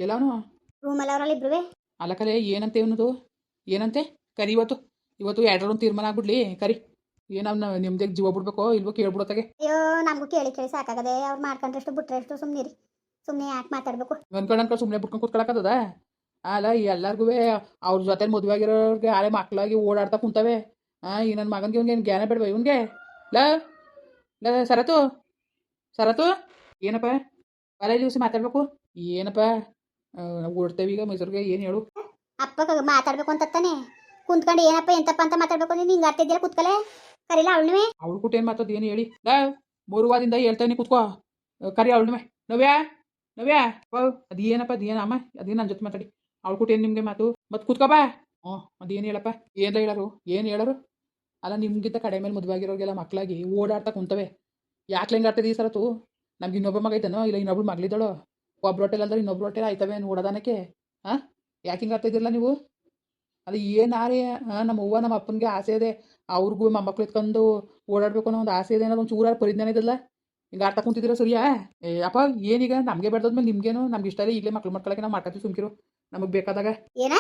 ಎಲ್ಲಾನು ರೂಮಲ್ಲಿ ಅವರಲ್ಲಿ ಇಬ್ರುವೆ. ಅಲ್ಲ ಕಲೆ ಏನಂತೆ ಇವನದು ಏನಂತೆ ಕರಿ ಇವತ್ತು ಎರಡರೊಂದು ತೀರ್ಮಾನ ಆಗ್ಬಿಡ್ಲಿ ಕರಿ ಏನನ್ನ ನಿಮ್ದೇ ಜೀವ ಬಿಡ್ಬೇಕೋ ಇಲ್ವೋ ಕೇಳ್ಬಿಡೋತ್ತಾಗೆ. ಅಯ್ಯೋ ನಮಗೂ ಕೇಳಿ ಕೇಳಿ ಸಾಕಾಗದೆ. ಅವ್ರು ಮಾಡ್ಕೊಂಡ್ರಷ್ಟು ಬಿಟ್ರೆಷ್ಟು ಸುಮ್ಮನಿರಿ. ಸುಮ್ಮನೆ ಯಾಕೆ ಮಾತಾಡ್ಬೇಕು. ಅನ್ಕೊಂಡು ಸುಮ್ಮನೆ ಬಿಟ್ಕೊಂಡು ಕೂತ್ಕೊಳಕತ್ತದ. ಅಲ್ಲ ಎಲ್ಲರಿಗೂ ಅವ್ರ ಜೊತೆ ಮದುವೆ ಆಗಿರೋರಿಗೆ ಆಳೆ ಮಕ್ಕಳಾಗಿ ಓಡಾಡ್ತಾ ಕುಂತವೆ. ಈ ನನ್ನ ಮಗನಿಗೆ ಇವ್ನಿಗೆ ಏನು ಜ್ಞಾನ ಬೇಡವಾ ಇವನಿಗೆ? ಲ ಲ ಸರತು ಸರತು ಏನಪ್ಪ ಬರ ದಿವಸ ಮಾತಾಡ್ಬೇಕು ಏನಪ್ಪ ಓಡ್ತೇವೆ ಈಗ ಮೈಸೂರಿಗೆ ಏನು ಹೇಳು. ಅಪ್ಪ ಮಾತಾಡ್ಬೇಕು ಅಂತ ತಾನೆ ಕುಂತ್ಕೊಂಡು ಏನಪ್ಪ ಎಂತಪ್ಪ ಅಂತ ಮಾತಾಡ್ಬೇಕು ನೀನು ಹಿಂಗೆ ಆಗ್ತಿದ್ದೀರ ಕೂತ್ಕಲೆ ಕರಿಲ್ಲ ಅವಳನ್ನೇ. ಅವಳು ಕುಟ್ಟು ಏನು ಮಾತದ್ದು ಏನು ಹೇಳಿ ಲ 3 ವಾರದಿಂದ ಹೇಳ್ತೇನೆ ಕೂತ್ಕೋ ಕರಿ ಅವಳನ್ನೇ. ನವ್ಯಾ ನವ್ಯಾ ಅದೇನಪ್ಪ ಅದೇನು ಅಮ್ಮ ಅದೇನು ನನ್ನ ಜೊತೆ ಮಾತಾಡಿ ಅವಳು ಕುಟ್ಟು ಏನು ನಿಮಗೆ ಮಾತು ಮತ್ತೆ ಕೂತ್ಕೋ ಬಾ. ಅದೇನು ಹೇಳಪ್ಪ ಏನು ಹೇಳೋರು ಅಲ್ಲ ನಿಮ್ಗಿಂತ ಕಡೆ ಮೇಲೆ ಮದುವೆ ಆಗಿರೋರಿಗೆಲ್ಲ ಮಕ್ಕಳಾಗಿ ಓಡಾಡ್ತಾ ಕುಂತವೆ. ಯಾಕೆ ಹೆಂಗೆ ಆಡ್ತದೆ ಈ ಸರತು? ನಮ್ಗೆ ಇನ್ನೊಬ್ಬ ಮಗ ಐತನೋ ಇಲ್ಲ ಇನ್ನೊಬ್ಳು ಮಗಳಿದ್ದಾಳೋ? ಒಬ್ರು ಹೊಟ್ಟೆಲ್ ಅಲ್ದ್ರೆ ಇನ್ನೊಬ್ರು ಹೊಟ್ಟೆಲ್ ಆಯ್ತವೆ ನೋಡೋದಾನಕ್ಕೆ. ಯಾಕೆ ಹಿಂಗೆ ಆಡ್ತಾಯಿದ್ದಿರಲ್ಲ ನೀವು? ಅದು ಏನಾರೇ ನಮ್ಮ ಅವ್ವ ನಮ್ಮ ಅಪ್ಪನಿಗೆ ಆಸೆ ಇದೆ ಅವ್ರಿಗೂ ಮೊಮ್ಮಕ್ಳು ಎತ್ಕೊಂಡು ಓಡಾಡಬೇಕು ಅನ್ನೋ ಒಂದು ಆಸೆ ಇದೆ ಅನ್ನೋದು ಒಂದು ಚೂರ ಪರಿಜ್ಞಾನ ಇದಲ್ಲ. ಹಿಂಗೆ ಆಡ್ತಾ ಕುಂತಿದ್ದೀರಾ ಸರಿಯಾ? ಅಪ್ಪ ಏನೀಗ ನಮಗೆ ಬೆಳೆದ್ಮೇಲೆ ನಿಮ್ಗೇನು ನಮ್ಗೆ ಇಷ್ಟ ಇಲ್ಲ ಈಗಲೇ ಮಕ್ಳು ಮಾಡ್ಕೊಳಕ್ಕೆ ನಾವು ಮಾಡ್ಕೊತೀವಿ ಸುಮ್ಕಿರು ನಮಗೆ ಬೇಕಾದಾಗ. ಏನ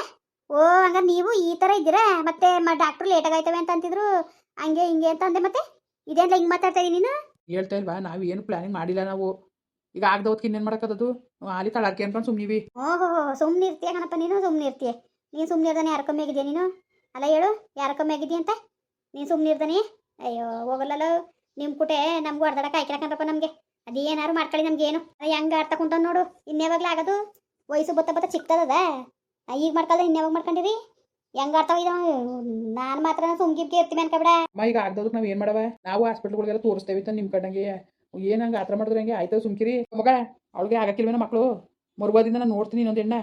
ಓ ಹಂಗ ನೀವು ಈ ಥರ ಇದ್ದೀರಾ? ಮತ್ತೆ ಡಾಕ್ಟ್ರು ಲೇಟಾಗಿ ಆಯ್ತವೆ ಅಂತ ಅಂತಿದ್ರು ಹಂಗೆ ಹಿಂಗೆ ಅಂತ ಅಂದೆ. ಮತ್ತೆ ಇದೇನಿಲ್ಲ ಹಿಂಗೆ ಮಾತಾಡ್ತಾ ಇದೀನಿ ನೀನು? ಹೇಳ್ತಾ ಇಲ್ವಾ ನಾವು ಏನು ಪ್ಲಾನಿಂಗ್ ಮಾಡಿಲ್ಲ ನಾವು. ಈಗ ಆಗದವತ್ತು ಇನ್ನೇನು ಮಾಡೋಕ್ಕದ್ದು ಅಲ್ಲಿ ತಳಾರ್ಕೆ ಅನ್ಕೊಂಡು ಸುಮ್ಮನಿವಿ. ಓಹೋ ಸುಮ್ಮನೆ ಇರ್ತೀಯ ಕಣಪ್ಪ ನೀನು. ಸುಮ್ಮನೆ ಇರ್ತೀಯ ನೀನು. ಸುಮ್ಮನೆ ಇರ್ದಾನೆ ಯಾರ ಕಮ್ಮಿ ಆಗಿದೆಯಾ ನೀನು? ಅಲ್ಲ ಹೇಳು ಯಾರ ಕಮ್ಮಿ ಆಗಿದೆಯಾ ಅಂತ ನೀನು ಸುಮ್ಮನೆ ಇರ್ದಾನೆ. ಅಯ್ಯೋ ಹೋಗಲ್ಲಲ್ಲ ನಿಮ್ಮ ಕುಟೆ ನಮ್ಗೂ ಅರ್ಧಡಕ್ಕೆ ಆಯ್ಕೊಳಕಂದ್ರಪ್ಪ ನಮಗೆ. ಅದೇನಾರು ಮಾಡ್ಕೊಳ್ಳಿ ನಮ್ಗೇನು ಹೆಂಗೆ ಆಡ್ತಾ ಕುಂತ ನೋಡು. ಇನ್ನೇವಾಗ್ಲೂ ಆಗೋದು ವಯಸ್ಸು ಬತ್ತ ಚಿಕ್ಕದದ. ಈಗ ಮಾಡ್ಕೊಳ್ದೆ ಇನ್ಯಾವಾಗ ಮಾಡ್ಕೊಂಡಿರಿ ಹೆಂಗೆ ಆಡ್ತಾವ ಇದು? ನಾನು ಮಾತ್ರ ಸುಮ್ಗಿರ್ಗೆ ಇರ್ತೀವಿ ಅನ್ಕೊಬೇಡ. ಈಗ ಆಗದವ್ರಿಗೆ ನಾವು ಏನು ಮಾಡವ? ನಾವು ಹಾಸ್ಪಿಟ್ಲ್ಗಳಿಗೆಲ್ಲ ತೋರಿಸ್ತೇವೆ ಅಂತ ನಿಮ್ಮ ಕಡೆಗೆ ಏನು ಹಂಗೆ ಆತರ ಮಾಡಿದ್ರೆ ಹೆಂಗೆ ಆಯ್ತು ಸುಮ್ಕಿರಿ ಮಗ. ಅವಳಿಗೆ ಆಗಕ್ಕಿಲ್ವೇನೋ ಮಕ್ಕಳು ಮರುವಾದಿಂದ ನಾನು ನೋಡ್ತೀನಿ ಇನ್ನೊಂದು ಎಣ್ಣ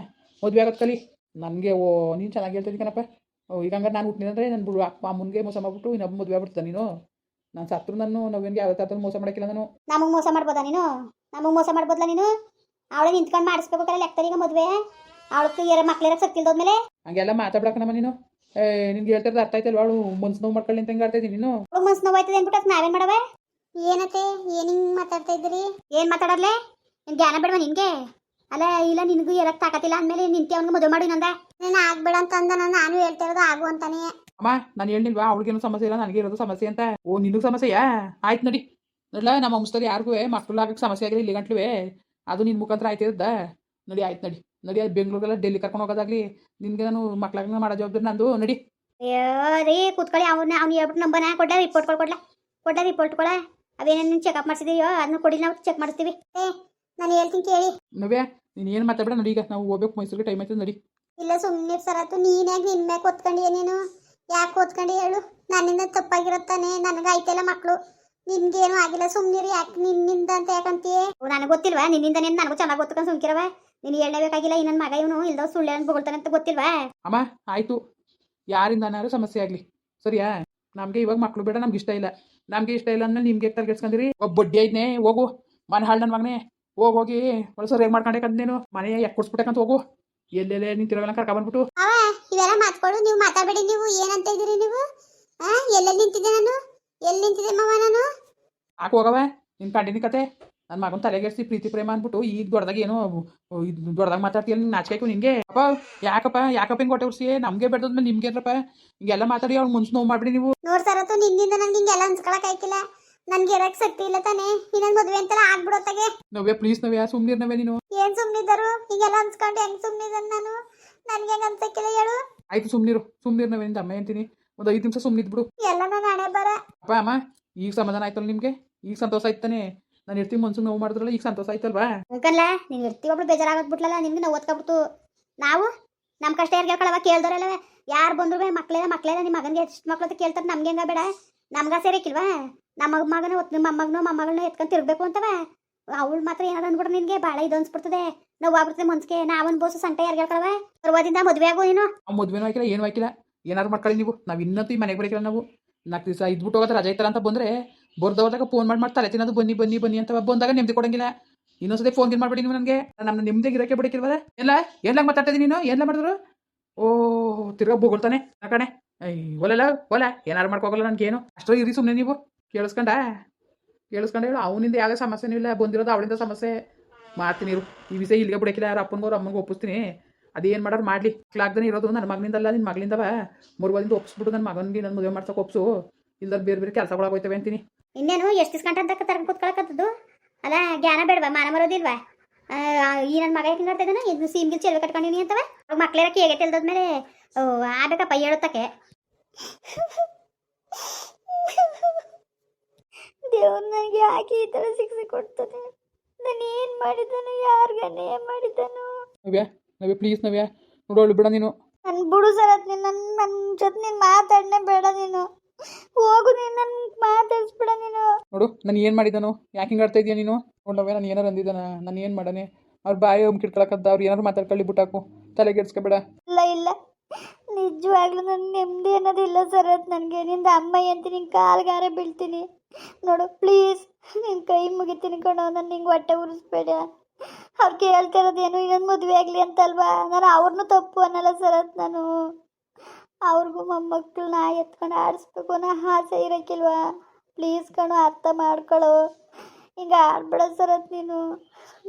ಮದುವೆ ಆಗತ್ತೆ ಕಲಿ ನನಗೆ. ನೀನು ಚೆನ್ನಾಗಿ ಹೇಳ್ತೀನಿ ಕಣಪ್ಪ. ಈಗ ಹಂಗಾರೆ ನಾನು ಹುಟ್ಟಿದ್ರೆ ನಾನು ಬಿಡು ಅಮ್ಮನಿಗೆ ಮೋಸ ಮಾಡ್ಬಿಟ್ಟು ಇನ್ನೊಬ್ಬ ಮದುವೆ ಆಗ್ಬಿಡ್ತಾನೆ ನೀನು. ನಾನು ಸತ್ರು ನಾನು ನಾವೇನಿಗೆ ಯಾವ ಥರ ಮೋಸ ಮಾಡೋಕ್ಕಿಲ್ಲ ನಾನು. ನಮಗೆ ಮೋಸ ಮಾಡ್ಬೋದಾ ನೀನು? ನಮಗೆ ಮೋಸ ಮಾಡ್ಬೋದಲ್ಲ ನೀನು? ಅವಳೆ ನಿಂತ್ಕೊಂಡು ಮಾಡಿಸ್ಬೇಕು ಕಲ ಲೆಕ್ಕರಿಗೆ ಮದುವೆ. ಅವಳು ಮಕ್ಳಿರಕ್ಕೆ ಸತ್ತಿಲ್ದೋದ್ಮೇಲೆ ಹಂಗೆಲ್ಲ ಮಾತಾಡ್ಬೇಕ ನಮ್ಮ ನೀನು. ನಿನ್ಗೆ ಹೇಳ್ತಿರೋದು ಅರ್ಥ ಆಯ್ತಲ್ವ? ಅವಳು ಮನ್ಸು ನೋವು ಮಾಡ್ಕೊಳ್ಳಿ ಅಂತ ಹೆಂಗೆ ಆಡ್ತಾ ಇದ್ದೀನಿ ನೀನು? ಮನ್ಸು ನೋವು ಆಯ್ತದೆ ಅಂದ್ಬಿಟ್ಟು ನಾವೇನು ಮಾಡವೆ? ಏನತ್ತೆ ಏನು ಹಿಂಗೆ ಮಾತಾಡ್ತಾ ಇದ್ದೀರಿ? ಏನು ಮಾತಾಡೋದ್ಲೆ? ನಿನ್ ಜ್ಞಾನ ಬೇಡವಾ ನಿನಗೆ? ಅಲ್ಲ ಇಲ್ಲ ನಿನಗೂ ಹೇಳಕ್ ತಾಕತ್ತಿಲ್ಲ ಅಂದಮೇಲೆ ನಿಂತೆ ಅವ್ನಿಗೆ ಮದುವೆ ಮಾಡಿ ನಂದ ನೀನು ಆಗ್ಬೇಡ ಅಂತ ಅಂದ. ನಾನು ಹೇಳ್ತಾ ಇರೋದು ಆಗು ಅಂತಾನೆ. ಅಮ್ಮ ನಾನು ಹೇಳಿಲ್ವಾ ಅವಳಿಗೇನು ಸಮಸ್ಯೆ ಇಲ್ಲ ನನಗೆ ಇರೋದು ಸಮಸ್ಯೆ ಅಂತ. ನಿನಗೆ ಸಮಸ್ಯೆಯಾ? ಆಯ್ತು ನಡಿ ನೋಡ್ಲ ನಮ್ಮ ವಂಶದಲ್ಲಿ ಯಾರಿಗೂ ಮಕ್ಕಳು ಆಗಕ್ಕೆ ಸಮಸ್ಯೆ ಆಗಿಲ್ಲ ಇಲ್ಲಿ ಗಂಟ್ಲುವೆ. ಅದು ನಿನ್ನ ಮುಖಾಂತರ ಆಯ್ತಿದ್ದ. ನಡಿ ಆಯ್ತು ನಡಿ ನಡಿ. ಅದು ಬೆಂಗಳೂರಿಗೆಲ್ಲ ಡೆಲ್ಲಿ ಕರ್ಕೊಂಡು ಹೋಗೋದಾಗ್ಲಿ ನಿನಗೆ ನಾನು ಮಕ್ಳಾಗ ಮಾಡೋ ಜವಾಬ್ದಾರಿ ನಂದು. ನಡಿ ರೀ ಕೂತ್ಕೊಳ್ಳಿ. ಅವ್ನು ಹೇಳ್ಬಿಟ್ಟು ನಂಬನ ಕೊಡ್ಲ ರಿಪೋರ್ಟ್ ಅವೇನೇನು ಚೆಕಪ್ ಮಾಡಿಸಿದೀಯೋ ಅದನ್ನ ಕೊಡಿ, ನಾವು ಚೆಕ್ ಮಾಡಿಸ್ತೀವಿ. ನಾನು ಹೇಳ್ತೀನಿ ಕೇಳಿ. ನವ್ಯ ನೀನು ಏನು ಮಾತಾಡ್ಬೇಡ. ನಡಿ ಈಗ ನಾವು ಹೋಗ್ಬೇಕು ಮೈಸೂರಿಗೆ ಟೈಮ್ ಆಯ್ತದೆ ನಡಿ. ಇಲ್ಲ ಸುಮ್ಮನೆ ಸರತು ನೀನ್ಯಾಕೆ ನಿನ್ನ ಮ್ಯಾಗ ಓದ್ಕೊಂಡಿಯ ನೀನು? ಯಾಕೆ ಓದ್ಕೊಂಡು ಹೇಳು? ನನ್ನಿಂದ ತಪ್ಪಾಗಿರುತ್ತಾನೆ. ನನಗೆ ಆಯ್ತಲ್ಲ ಮಕ್ಕಳು, ನಿನ್ಗೇನು ಆಗಿಲ್ಲ ಸುಮ್ಮನಿರಿ. ಯಾಕೆ ನಿನ್ನಿಂದ ಅಂತ ಯಾಕಂತೀಯ? ನನಗೆ ಗೊತ್ತಿಲ್ವಾ ನಿನ್ನಿಂದ? ನನಗೂ ಚೆನ್ನಾಗಿ ಗೊತ್ತಕೊಂಡು ಸುಮ್ಕಿರವ. ನೀನು ಹೇಳಬೇಕಾಗಿಲ್ಲ ಈ ನನ್ನ ಮಗ ಇವನು ಇಲ್ದೋ ಸುಳ್ಳು ಅಂತ ಬೊಗಳ್ತಾನೆ ಅಂತ ಗೊತ್ತಿಲ್ವಾ? ಅಮ್ಮ ಆಯಿತು ಯಾರಿಂದನಾರು ಸಮಸ್ಯೆ ಆಗಲಿ ಸರಿಯಾ? ನಮಗೆ ಇವಾಗ ಮಕ್ಕಳು ಬೇಡ, ನಮ್ಗೆ ಇಷ್ಟ ಇಲ್ಲ. ನಮಗೆ ಇಷ್ಟ ಇಲ್ಲ ಅಂದ್ಮೇಲೆ ನಿಮ್ಗೆ ತಲೆಗೆಡ್ಸ್ಕೊಂಡಿರಿ. ಒಬ್ಬ ಬಡ್ಡಿ ಐದ್ನೇ ಹೋಗು ಮನೆ ಹಾಳು ನನ್ನ ಮಗನೇ. ಹೋಗಿ ಒಳ ಸರಿಯಾಗಿ ಮಾಡ್ಕೊಂಡೇಕಂದೇನು ಮನೆ ಯಾಕೆ ಕೊಡ್ಸ್ಬಿಟ್ಟಕ್ಕಂತ ಹೋಗು. ಎಲ್ಲೆಲ್ಲೇ ನಿಂತಿರೋಲ್ಲ ಕರ್ಕೊಂಡ್ಬಂದ್ಬಿಟ್ಟು. ಇವೆಲ್ಲ ಮಾತ್ಕೊಡು ನೀವು ಮಾತಾಡಬೇಡಿ. ನೀವು ಏನಂತ ಇದ್ದೀರಿ ನೀವು? ಎಲ್ಲೆಲ್ಲಿ ನಿಂತಿದ್ದೆ ನಾನು? ಎಲ್ಲಿ ನಿಂತಿದ್ದೆ ಮವ ನಾನು? ಹಾಕಿ ಹೋಗವ ನಿನ್ನ ಕಂಡಿನಿ ಕತೆ. ನನ್ನ ಮಗನ ತಲೆಗೆಡ್ಸಿ ಪ್ರೀತಿ ಪ್ರೇಮ ಅಂದ್ಬಿಟ್ಟು ಈಗ ದೊಡ್ಡದಾಗ ಏನೋ ದೊಡ್ಡದಾಗ ಮಾತಾಡ್ತೀಯ. ನಿಂಗೆ ನಾಚಿಕೆ ನಿಂಗೆ? ಅಪ್ಪ ಯಾಕಪ್ಪ ಹಿಂಗೆ ಹೊಟ್ಟೆ ಉರ್ಸಿ ನಮಗೆ ಬೆಳೆದ್ಮೇಲೆ ನಿಮ್ಗೆ ಏನ್ರಪ್ಪ ಹಿಂಗೆಲ್ಲ ಮಾತಾಡಿ ಅವ್ಳು ಮುನ್ಸು ನೋವು ಮಾಡ್ಬಿಡಿ ನೀವು. ನೋಡ್ತಾರತ್ತು ನಿನ್ನಿಂದ ನಂಗೆ ಹಿಂಗೆಲ್ಲ ಅನ್ಸ್ಕೊಳಕ್ ಆಯ್ಕಿಲ್ಲ. ನನ್ಗೆ ಇರಕ್ಕೆ ಶಕ್ತಿ ಇಲ್ಲ ತಾನೆ. ಇನ್ನೊಂದು ಮದುವೆ ಅಂತೆಲ್ಲ ಆಗ್ಬಿಡೋತ್ತಾಗೆ. ನವ್ಯ ಪ್ಲೀಸ್ ನವ್ಯ ಸುಮ್ಮನಿರ್ ನವ್ಯ ನೀನು. ಏನ್ ಸುಮ್ಮನಿದ್ದರು? ಹಿಂಗೆಲ್ಲ ಅನ್ಸ್ಕೊಂಡು ಹೆಂಗ್ ಸುಮ್ಮನಿದ್ದನು ನಾನು? ನನ್ಗೆ ಹೆಂಗೆ ಅನ್ಸಕ್ಕಿಲ್ಲ ಹೇಳು? ಆಯ್ತು ಸುಮ್ಮನಿರು ನವ್ಯ ನಿಂದ ಅಮ್ಮ ಅಂತೀನಿ. ಒಂದು 5 ನಿಮಿಷ ಸುಮ್ಮನಿದ್ಬಿಡು. ಎಲ್ಲ ನಾನು ಹಣೆ ಬರ. ಅಪ್ಪ ಅಮ್ಮ ಈಗ ಸಮಾಧಾನ ಆಯ್ತಲ್ಲ ನಿಮಗೆ? ಈಗ ಸಂತೋಷ ಆಯ್ತಾನೆ? ನಾನು ಇರ್ತೀವಿ ಮನ್ಸಿಗೆ ನೋವು ಮಾಡಿದ್ರಲ್ಲ ಈಗ ಸಂತೋಷ ಆಯ್ತಲ್ವಾ? ಮುಖಲ್ಲ ನೀನು ಇರ್ತೀವಿ ಒಬ್ಳು ಬೇಜಾರಾಗ್ಬಿಟ್ಲಲ್ಲ ನಿಮ್ಗೆ ನಾವು ಓದ್ಕೊಬಿಡ್ತು. ನಾವು ನಮ್ಮ ಕಷ್ಟ ಯಾರು ಕೇಳ್ಕೊಳವ? ಕೇಳ್ದವ್ರಲ್ಲ ಯಾರು ಬಂದ್ರು ಮಕ್ಕಳೇ ನಿಮ್ಮ ಮಗನಿಗೆ ಎಷ್ಟು ಮಕ್ಳು ಅಂತ ಕೇಳ್ತಾರೆ. ನಮ್ಗೆ ಹೆಂಗ ಬೇಡ? ನಮ್ಗ ಸೇರಿಕಿಲ್ವಾ? ನಮ್ಮ ಮಗನ ಮೊಮ್ಮಗಳನ್ನ ಎತ್ಕೊಂಡು ತಿರ್ಬೇಕು ಅಂತವ. ಅವಳು ಮಾತ್ರ ಏನಾದ್ರು ಅಂದ್ಬಿಟ್ರೆ ನಿನ್ಗೆ ಭಾಳ ಇದು ಅನ್ಸ್ಬಿಡ್ತದೆ. ನಾವು ಆಗ್ಬಿಡ್ತದೆ ಮನ್ಸಿಗೆ. ನಾವೊಂದು ಬೋಸು ಸಂಕಟ ಯಾರು ಕೇಳ್ಕೊಳವ? ಪರ್ವದಿಂದ ಮದುವೆ ಆಗು ನೀನು. ಮದುವೆನೂ ಆಯ್ಕಿಲ್ಲ ಏನು ಆಯ್ಕಿಲ್ಲ. ಏನಾರು ಮಾಡ್ಕೊಳ್ಳಿ ನೀವು. ನಾವು ಇನ್ನಂತೂ ಈ ಮನೆಗೆ ಬರೋಕಿಲ್ಲ. ನಾವು 4 ದಿವಸ ಇದ್ಬಿಟ್ಟು ಹೋಗೋದು ರಜೆ ಇತ್ತಲ್ಲ ಅಂತ ಬಂದರೆ ಬರ್ದವ್ರದಾಗ ಫೋನ್ ಮಾಡಿ ತಲೆ ತಿನ್ನೋದು ಬನ್ನಿ ಅಂತ ಬಂದಾಗ ನೆಮ್ಮದಿ ಕೊಡಂಗಿಲ್ಲ. ಇನ್ನೊಂದ್ಸತಿ ಫೋನ್ ಮಾಡ್ಬೇಡಿ ನೀವು ನನಗೆ. ನಮ್ಮ ನೆಮ್ಮದಿಗೆ ಇರೋಕ್ಕೆ ಬಿಡಕ್ಕಿಲ್ವಲ್ಲ? ಎಲ್ಲ ಮಾತಾಡ್ತಿದ್ದೀನಿ ನೀನು ಎಲ್ಲ ಮಾಡಿದ್ರು. ತಿರ್ಗಾ ಬೋಗೊಳ್ತಾನೆ ಆ ಕಣೆ. ಒಲ್ಲ ಏನಾರು ಮಾಡ್ಕೋಗಲ್ಲ ನನಗೇನು. ಅಷ್ಟೋ ಇರಿ ಸುಮ್ಮನೆ ನೀವು. ಕೇಳಿಸ್ಕೊಂಡ ಹೇಳು ಅವನಿಂದ ಯಾವ ಸಮಸ್ಯೆನೂ ಇಲ್ಲ. ಬಂದಿರೋದು ಅವಳಿಂದ ಸಮಸ್ಯೆ. ಮಾಡ್ತೀನಿ ಇರು. ಈ ವಿಷಯ ಇಲ್ಲಿಗೆ ಬಿಡಕ್ಕಿಲ್ಲ, ಯಾರು ಅಪ್ಪನಿಗೆ ಅಮ್ಮನಿಗೆ ಒಪ್ಪಿಸ್ತೀನಿ. ಅದೇನು ಮಾಡೋರು ಮಾಡಲಿ. ಕ್ಲಾಗ್ದೇ ಇರೋದು ನನ್ನ ಮಗನಿಂದಲ್ಲ, ನಿನ್ನ ಮಗಳಿಂದವ. ಮೂರುವದಿಂದ ಒಪ್ಪಿಸ್ಬಿಟ್ಟು ನನ್ನ ಮಗನಿಗೆ ನನ್ನ ಮದುವೆ ಮಾಡ್ಸೋಕೆ ಒಪ್ಸು. ಇಲ್ದಾರ ಬೇರೆ ಬೇರೆ ಕೆಲಸಗಳಾಗೋಯ್ತವೆ ಅಂತೀನಿ. ಇನ್ನೇನು ಎಷ್ಟು ಗಂಟೆ ಅಂತ ತರ್ಕೊಂಡು ಕೂತ್ಕೊಳಕತ್ತದು. ಅಲ್ಲ ಜ್ಞಾನ ಬೇಡವಾ, ಮಾನ ಮರೋದಿಲ್ವಾ? ಈ ನನ್ನ ಮಗ ಯಾಕೆ ನೋಡ್ತಾ ಇದ್ದಾನೆ, ಇದು ಸೀಮ್ಗಿಲ್ ಚೆಲ್ವೆ ಕಟ್ಕೊಂಡಿನಿ ಅಂತವ. ಮಕ್ಳಿರಕ್ಕೆ ಹೇಗೆ ತೆಲ್ದದ್ಮೇಲೆ ಆಗಬೇಕಪ್ಪ ಹೇಳುತ್ತಕ್ಕೆ. ದೇವ್ರು ನನಗೆ ಯಾಕೆ ಈ ಥರ ಶಿಕ್ಷೆ ಕೊಡ್ತಾನೆ? ನಾನು ಏನು ಮಾಡಿದ್ದಾನು, ಯಾರಿಗನೇ ಮಾಡಿದ್ದಾನು? ನವ್ಯ ಪ್ಲೀಸ್ ನವ್ಯ, ನೋಡೋಳು ಬಿಡ ನೀನು. ನನ್ನ ಬಿಡು ಸರತ್, ನೀನು ನನ್ನ ಜೊತೆ ನೀನು ಮಾತಾಡನೆ ಬೇಡ. ನೀನು ಹೋಗು, ನೀನು ನನ್ನ ಮಾತಾಡಿಸ್ಬೇಡ ನೀನು. ನೋಡು ನಾನು ಏನು ಮಾಡಿದ್ದಾನು, ಯಾಕೆ ಹಿಂಗೆ ಆಡ್ತಾ ಇದೀಯ ನೀನು? ನೋಡವ್ಯ ನಾನು ಏನಾರು ಅಂದಿದ್ದಾನ? ನಾನು ಏನು ಮಾಡನೆ? ಅವ್ರು ಬಾಯಿ ಕಿಟ್ಕೊಳಕದ್ದ, ಅವ್ರು ಏನಾರು ಮಾತಾಡ್ಕೊಳ್ಳಿ ಬಿಟ್ಟಾಕು, ತಲೆಗೆಡ್ಸ್ಕೊಬೇಡ. ಇಲ್ಲ ಇಲ್ಲ, ನಿಜವಾಗ್ಲೂ ನನ್ನ ನೆಮ್ಮದಿ ಅನ್ನೋದಿಲ್ಲ ಸರತ್. ನನಗೆ ನಿಂದ ಅಮ್ಮ ಅಂತ ನಿಂಗೆ ಕಾಲ್ಗಾರ ಬೀಳ್ತೀನಿ ನೋಡು. ಪ್ಲೀಸ್ ನಿನ್ನ ಕೈ ಮುಗಿತೀನಿ ಕಣೋ, ನಾನು ನಿಂಗೆ ಹೊಟ್ಟೆ ಉರಿಸ್ಬೇಡ. ಅವ್ರು ಕೇಳ್ತಾ ಇರೋದೇನು ಇನ್ನೊಂದು ಮದುವೆ ಆಗಲಿ ಅಂತಲ್ವಾ? ನಾನು ಅವ್ರನ್ನೂ ತಪ್ಪು ಅನ್ನಲ್ಲ ಸರತ್. ನಾನು ಅವ್ರಿಗೂ ಮೊಮ್ಮಕ್ಕಳನ್ನ ಎತ್ಕೊಂಡು ಆಡಿಸ್ಬೇಕು ಅನ್ನೋ ಆಸೆ ಇರೋಕ್ಕಿಲ್ವಾ? ಪ್ಲೀಸ್ ಕಣೋ, ಅರ್ಥ ಮಾಡ್ಕೊಳ್ಳೋ. ಹಿಂಗೆ ಆಡ್ಬೇಡ ಸರತ್ ನೀನು.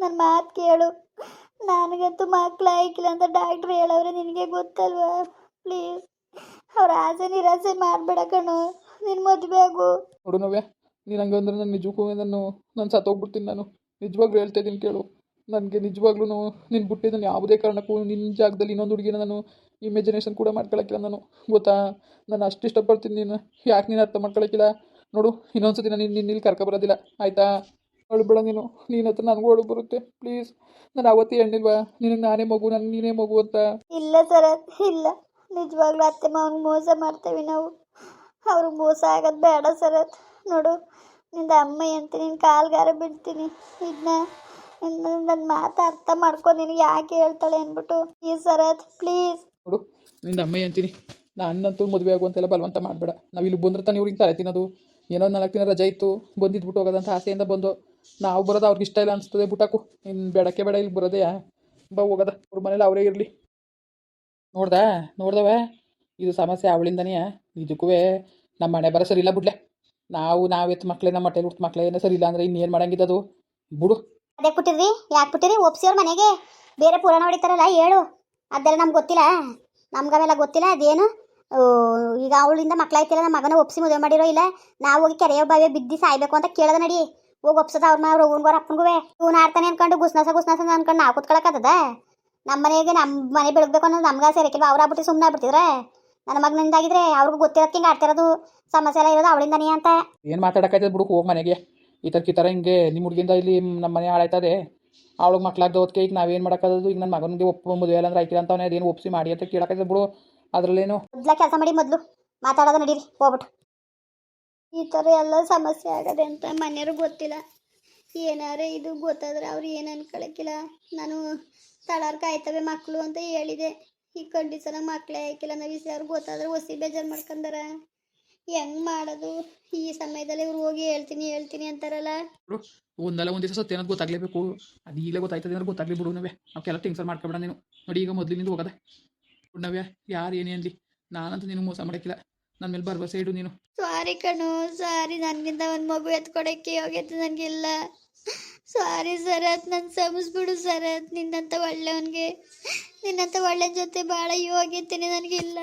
ನನ್ನ ಮಾತು ಕೇಳು. ನನಗಂತೂ ಮಕ್ಕಳು ಆಯ್ಕಿಲ್ಲ ಅಂತ ಡಾಕ್ಟ್ರ್ ಹೇಳವ್ರೆ, ನಿನಗೆ ಗೊತ್ತಲ್ವಾ? ಪ್ಲೀಸ್ ಅವ್ರ ಆಸೆ ನಿರಾಸೆ ಮಾಡಬೇಡ ಕಣೋ, ನಿನ್ನ ಮದುವೆ ಆಗು. ನೋಡು ನವ್ಯ, ನೀನು ಹಂಗಂದ್ರೆ ನಾನು ನಿಜಕ್ಕೂ ನಾನು ಸತ್ತೋಗ್ಬಿಡ್ತೀನಿ. ನಾನು ನಿಜವಾಗ್ಲೂ ಹೇಳ್ತಾ ಇದ್ದೀನಿ ಕೇಳು. ನನಗೆ ನಿಜವಾಗ್ಲೂ ನಿನ್ನ ಬಿಟ್ಟು ನಾನು ಯಾವುದೇ ಕಾರಣಕ್ಕೂ ನಿನ್ನ ಜಾಗದಲ್ಲಿ ಇನ್ನೊಂದು ಹುಡುಗಿನ ನಾನು ಇಮ್ಯಾಜಿನೇಷನ್ ಕೂಡ ಮಾಡ್ಕೊಳಕ್ಕಿಲ್ಲ. ನಾನು ಗೊತ್ತಾ, ನಾನು ಅಷ್ಟು ಇಷ್ಟಪಡ್ತೀನಿ ನೀನು. ಯಾಕೆ ನೀನು ಅರ್ಥ ಮಾಡ್ಕೊಳಕ್ಕಿಲ್ಲ? ನೋಡು, ಇನ್ನೊಂದ್ಸತಿ ನಾನು ನಿನ್ನ ಇಲ್ಲಿ ಕರ್ಕೊಬರೋದಿಲ್ಲ, ಆಯಿತಾ? ಅಳುಬೇಡ ನೀನು. ನೀನು ಹತ್ರ ನನಗೂ ಅಳು ಬರುತ್ತೆ. ಪ್ಲೀಸ್, ನಾನು ಅವತ್ತೇ ಹೇಳಿಲ್ವಾ ನಿನಗೆ ನಾನೇ ಮಗು, ನಾನು ನೀನೇ ಮಗು ಅಂತ? ಇಲ್ಲ ಸರತ್, ಇಲ್ಲ. ನಿಜವಾಗ್ಲೂ ಅತ್ತೆ ಮಾವನಿಗೆ ಮೋಸ ಮಾಡ್ತೇವೆ ನಾವು. ಅವ್ರಿಗೆ ಮೋಸ ಆಗೋದು ಬೇಡ ಸರತ್. ನೋಡು, ನಿಂದ ಅಮ್ಮ ಅಂತ ನಿನ್ನ ಕಾಲ್ಗಾರ ಬಿಡ್ತೀನಿ. ಇದನ್ನ ನನ್ನ ಮಾತು ಅರ್ಥ ಮಾಡ್ಕೊ. ನಿನಗೆ ಯಾಕೆ ಹೇಳ್ತಾಳೆ ಅಂದ್ಬಿಟ್ಟು. ಈ ಸರತ್ ಪ್ಲೀಸ್. ನೋಡು, ನಿಂದ ಅಮ್ಮ ಅಂತೀನಿ. ನನ್ನಂತೂ ಮದುವೆ ಆಗುವಂತೆಲ್ಲ ಬಲವಂತ ಮಾಡಬೇಡ. ನಾವು ಇಲ್ಲಿ ಬಂದ್ರೆ ತಾನು ಇವ್ರಿಗೆ ತಲೆ ತಿನ್ನೋದು. ಏನೋ 4 ದಿನ ರಜೆ ಇತ್ತು, ಬಂದಿದ್ಬಿಟ್ಟು ಹೋಗೋದಂತ ಆಸೆಯಿಂದ ಬಂದು ನಾವು ಬರೋದು ಅವ್ರಿಗೆ ಇಷ್ಟ ಇಲ್ಲ ಅನಿಸ್ತದೆ. ಬಿಟ್ಟಾಕು, ಇನ್ನು ಬೇಡಕ್ಕೆ ಬೇಡ, ಇಲ್ಲಿ ಬರೋದೇ ಬಾ ಹೋಗೋದ. ಅವ್ರ ಮನೇಲಿ ಅವರೇ ಇರಲಿ. ನೋಡ್ದವ, ಇದು ಸಮಸ್ಯೆ ಅವಳಿಂದನೇ. ನಿಜಕ್ಕೂ ನಮ್ಮ ಮನೆ ಬರೋ ಸರಿ ಇಲ್ಲ ಬಿಡ್ಲೆ. ನಾವೆತ್ತು ಮಕ್ಕಳೇ, ನಮ್ಮ ಮಟ್ಟೆಲಿ ಹುಟ್ಟು ಮಕ್ಕಳೇನೋ ಸರಿ ಇಲ್ಲ ಅಂದರೆ ಇನ್ನೇನು ಮಾಡಂಗಿದ್ದದು ಬಿಡು. ಅದೇ ಬಿಟ್ಟಿರ್ರಿ, ಯಾಕೆ ಬಿಟ್ಟಿರಿ? ಒಪ್ಸಿಯವ್ರ ಮನೆಗೆ ಬೇರೆ ಪುರಾಣ ಹೊಡಿತಾರಲ್ಲ, ಹೇಳು. ಅದೆಲ್ಲ ನಮ್ಗೆ ಗೊತ್ತಿಲ್ಲ, ನಮ್ಗವೆಲ್ಲ ಗೊತ್ತಿಲ್ಲ. ಅದೇನು ಈಗ ಅವಳಿಂದ ಮಕ್ಕಳಾಯ್ತಿಲ್ಲ, ನಮ್ಮ ಮಗನ ಒಪ್ಸಿ ಮದುವೆ ಮಾಡಿರೋ ಇಲ್ಲ. ನಾವು ಹೋಗಿ ಕೆರೆಯೋ ಬಾವಿಯ ಬಿದ್ದು ಸಾಯ್ಬೇಕು ಅಂತ ಕೇಳೋದ ನಡಿ. ಹೋಗಿ ಒಪ್ಸದ ಅವ್ರ ಅವ್ರ ಅವ್ರ ಅಪ್ಪನಿಗೂ ಇವ್ನು ಆಡ್ತಾನೆ ಅನ್ಕೊಂಡು ಗುಸ್ನಾಸ ಅನ್ಕೊಂಡು ನಾವು ಕೂತ್ಕೊಳಕತ್ತದ. ನಮ್ಮ ಮನೆಗೆ ನಮ್ಮ ಮನೆ ಬೆಳಗ್ಬೇಕು ಅನ್ನೋದು ನಮ್ಗೆ ಸೇರಕ್ಕಿಲ್ವ? ಅವ್ರು ಆಗ್ಬಿಟ್ಟು ಸುಮ್ಮನೆ ಆಗ್ಬಿಟ್ಟಿದ್ರೆ ನನ್ನ ಮಗನಿಂದಾಗಿದ್ರೆ ಅವ್ರಿಗೂ ಗೊತ್ತಿರೋದಕ್ಕೆ ಹಿಂಗೆ ಆಡ್ತಿರೋದು. ಸಮಸ್ಯೆ ಎಲ್ಲ ಇರೋದು ಅವಳಿಂದನೇ ಅಂತ. ಏನು ಮಾತಾಡೋಕ್ಕಾಯ್ತದೆ ಬಿಡು, ಹೋಗಿ ಮನೆಗೆ. ಈ ಥರ ಹಿಂಗೆ ನಿಮ್ಮ ಹುಡುಗಿಂದ ಇಲ್ಲಿ ನಮ್ಮ ಮನೆ ಹಾಳಾಯ್ತದೆ. ಅವಳಿಗೆ ಮಕ್ಳಾಗ್ದು ಹೊತ್ತಿಗೆ ಈಗ ನಾವೇನು ಮಾಡೋಕ್ಕಾಗೋದು? ಈಗ ನನ್ನ ಮಗನಿಗೆ ಮದುವೆ ಇಲ್ಲ ಅಂದ್ರೆ ಆಯ್ಕಿಲ್ಲ ಅಂತ ಅವನೇ ಅದೇನು ಒಪ್ಸಿ ಮಾಡಿ ಅಂತ ಕೇಳೋಕ್ಕಾಯ್ತದೆ ಬಿಡು. ಅದರಲ್ಲೇನು ಮೊದ್ಲ ಕೆಲಸ ಮಾಡಿ, ಮೊದಲು ಮಾತಾಡೋದು ನಡೀರಿ ಹೋಗ್ಬಿಟ್ಟು. ಈ ಥರ ಎಲ್ಲ ಸಮಸ್ಯೆ ಆಗದೆ ಅಂತ ಮನೆಯವ್ರಿಗೆ ಗೊತ್ತಿಲ್ಲ. ಏನಾರೇ ಇದು ಗೊತ್ತಾದ್ರೆ ಅವ್ರು ಏನು ಅನ್ಕೊಳಕ್ಕಿಲ್ಲ. ನಾನು ತಡಾರ್ ಕಾಯ್ತವೆ ಮಕ್ಕಳು ಅಂತ ಹೇಳಿದೆ. ಈ ಕಂಡೀಷನಾಗ ಮಕ್ಕಳೇ ಆಯ್ಕಿಲ್ಲ ನಾವು ವಿಷಯ ಅವ್ರಿಗೆ ಗೊತ್ತಾದ್ರೆ ಹೊಸಿ ಬೇಜಾರು ಮಾಡ್ಕೊಂಡಾರ. ಹೆಂಗೆ ಮಾಡೋದು ಈ ಸಮಯದಲ್ಲಿ? ಇವ್ರು ಹೋಗಿ ಹೇಳ್ತೀನಿ ಅಂತಾರಲ್ಲ. ಒಂದಲ್ಲ ಒಂದು ದಿವಸ ಸತ್ಯ ಅನ್ನೋದು ಗೊತ್ತಾಗಲೇಬೇಕು. ಅದು ಈಗಲೇ ಗೊತ್ತಾಯ್ತದೆ ಅಂದ್ರೆ ಗೊತ್ತಾಗಲಿ ಬಿಡು ನವ್ಯ. ಅವಕ್ಕೆಲ್ಲ ಟೆನ್ಷನ್ ಮಾಡ್ಕೊಬೇಡ ನೀನು. ನೋಡಿ, ಈಗ ಮೊದಲಿನಿಂದ ಹೋಗೋದೆ ನವ್ಯ. ಯಾರು ಏನೇ ಅನ್ಲಿ, ನಾನಂತೂ ನೀನು ಮೋಸ ಮಾಡೋಕ್ಕಿಲ್ಲ. ನನ್ನ ಮೇಲೆ ಭರವಸೆ ಇಡು ನೀನು. ಸಾರಿ ಕಣು, ಸಾರಿ. ನನಗಿಂತ ಒಂದು ಮಗು ಎತ್ಕೊಡೋಕ್ಕೆ ಹೋಗೈತೆ ನನಗಿಲ್ಲ. ಸಾರಿ ಸರತ್, ನನ್ನ ಸಮಿಸ್ಬಿಡು ಸರತ್. ನಿನ್ನಂತ ಒಳ್ಳೆಯವನಿಗೆ, ನಿನ್ನಂತ ಒಳ್ಳೆ ಜೊತೆ ಭಾಳ ಯೋಗ್ಯತೆನೆ ನನಗಿಲ್ಲ.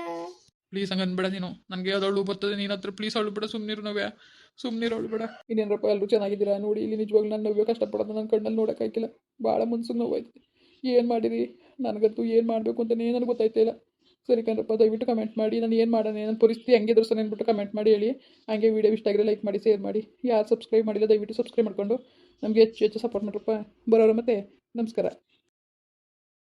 ಪ್ಲೀಸ್ ಹಂಗೆ ಅನ್ಬೇಡ ನೀನು. ನನಗೆ ಅದಳು ಬರ್ತದೆ ನೀನು ಹತ್ರ. ಪ್ಲೀಸ್ ಅಳು ಬೇಡ, ಸುಮ್ಮನಿರು ನವ್ಯ, ಸುಮ್ಮನಿರು, ಅಳು ಬೇಡ. ಇನ್ನೇನಪ್ಪ ಎಲ್ಲರೂ ಚೆನ್ನಾಗಿದ್ದೀರಾ? ನೋಡಿ, ಇಲ್ಲಿ ನಿಜವಾಗ್ಲೂ ನಾನು ನವ್ಯ ಕಷ್ಟಪಡೋದು ನನ್ನ ಕಣ್ಣಲ್ಲಿ ನೋಡೋಕ್ಕಾಗಿಲ್ಲ. ಭಾಳ ಮನ್ಸಿಗೆ ನೋವಾಯ್ತು. ಏನು ಮಾಡಿರಿ? ನನಗಂತೂ ಏನು ಮಾಡಬೇಕು ಅಂತಲೇ ನನಗೆ ಗೊತ್ತಾಯ್ತಾ ಇಲ್ಲ. ಸರಿ ಕಣ್ರಪ್ಪ, ದಯವಿಟ್ಟು ಕಮೆಂಟ್ ಮಾಡಿ. ನಾನು ಏನು ಮಾಡೋಣ, ನನ್ನ ಪರಿಸ್ಥಿತಿ ಹೆಂಗೆ ಎದುರಿಸೋಣ ಅಂದ್ಬಿಟ್ಟು ಕಮೆಂಟ್ ಮಾಡಿ ಹೇಳಿ. ಹಾಗೆ ವೀಡಿಯೋ ಇಷ್ಟ ಆಗಿರೋ ಲೈಕ್ ಮಾಡಿ, ಶೇರ್ ಮಾಡಿ. ಯಾರು ಸಬ್ಸ್ಕ್ರೈಬ್ ಮಾಡಿಲ್ಲ ದಯವಿಟ್ಟು ಸಬ್ಸ್ಕ್ರೈಬ್ ಮಾಡ್ಕೊಂಡು ನಮಗೆ ಹೆಚ್ಚು ಸಪೋರ್ಟ್ ಮಾಡ್ರಪ್ಪ. ಬರೋರು ಮತ್ತೆ ನಮಸ್ಕಾರ.